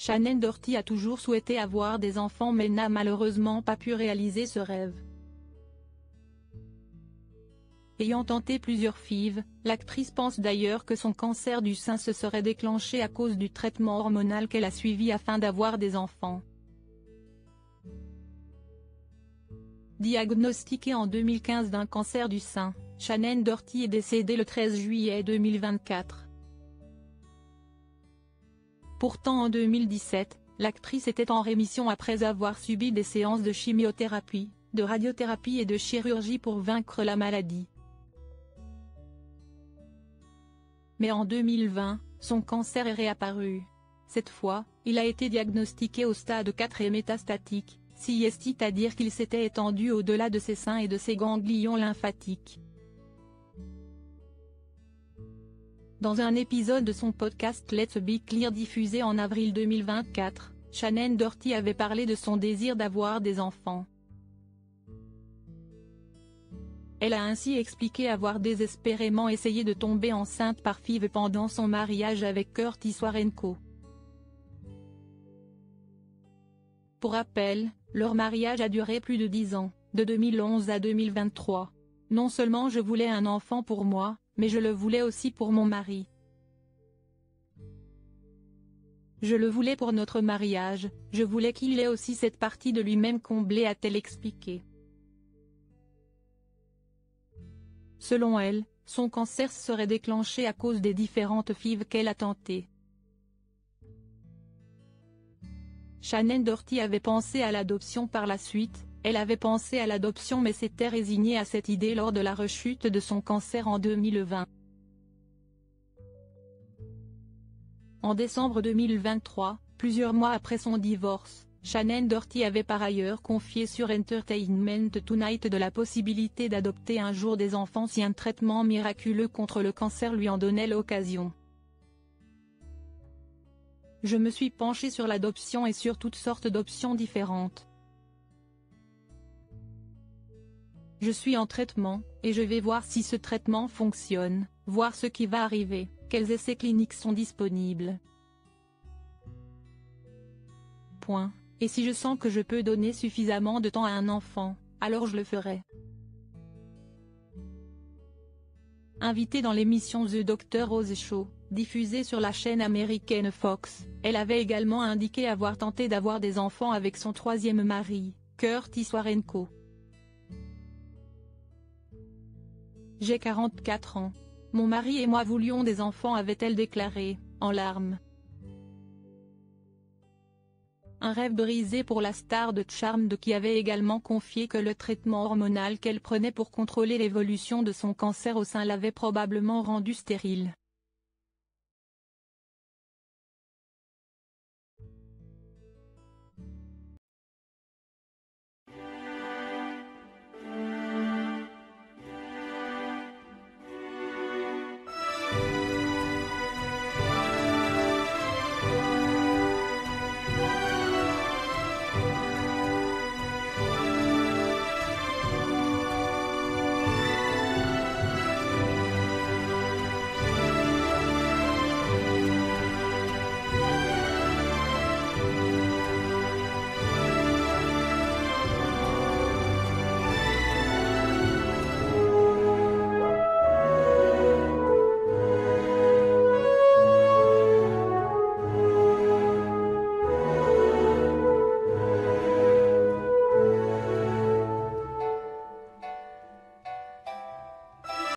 Shannen Doherty a toujours souhaité avoir des enfants mais n'a malheureusement pas pu réaliser ce rêve. Ayant tenté plusieurs FIV, l'actrice pense d'ailleurs que son cancer du sein se serait déclenché à cause du traitement hormonal qu'elle a suivi afin d'avoir des enfants. Diagnostiquée en 2015 d'un cancer du sein, Shannen Doherty est décédée le 13 juillet 2024. Pourtant en 2017, l'actrice était en rémission après avoir subi des séances de chimiothérapie, de radiothérapie et de chirurgie pour vaincre la maladie. Mais en 2020, son cancer est réapparu. Cette fois, il a été diagnostiqué au stade 4 et métastatique, c'est-à-dire qu'il s'était étendu au-delà de ses seins et de ses ganglions lymphatiques. Dans un épisode de son podcast Let's Be Clear diffusé en avril 2024, Shannen Doherty avait parlé de son désir d'avoir des enfants. Elle a ainsi expliqué avoir désespérément essayé de tomber enceinte par FIV pendant son mariage avec Curtis Warrenco. Pour rappel, leur mariage a duré plus de 10 ans, de 2011 à 2023. Non seulement je voulais un enfant pour moi, mais je le voulais aussi pour mon mari. Je le voulais pour notre mariage, je voulais qu'il ait aussi cette partie de lui-même comblée, a-t-elle expliqué. Selon elle, son cancer serait déclenché à cause des différentes FIV qu'elle a tentées. Shannen Doherty avait pensé à l'adoption par la suite, elle avait pensé à l'adoption mais s'était résignée à cette idée lors de la rechute de son cancer en 2020. En décembre 2023, plusieurs mois après son divorce, Shannen Doherty avait par ailleurs confié sur Entertainment Tonight de la possibilité d'adopter un jour des enfants si un traitement miraculeux contre le cancer lui en donnait l'occasion. Je me suis penchée sur l'adoption et sur toutes sortes d'options différentes. Je suis en traitement, et je vais voir si ce traitement fonctionne, voir ce qui va arriver, quels essais cliniques sont disponibles. Point. Et si je sens que je peux donner suffisamment de temps à un enfant, alors je le ferai. Invitée dans l'émission The Dr. Oz Show, diffusée sur la chaîne américaine Fox, elle avait également indiqué avoir tenté d'avoir des enfants avec son troisième mari, Curtis Warrenco. J'ai 44 ans. Mon mari et moi voulions des enfants, avait-elle déclaré, en larmes. Un rêve brisé pour la star de Charmed qui avait également confié que le traitement hormonal qu'elle prenait pour contrôler l'évolution de son cancer au sein l'avait probablement rendue stérile.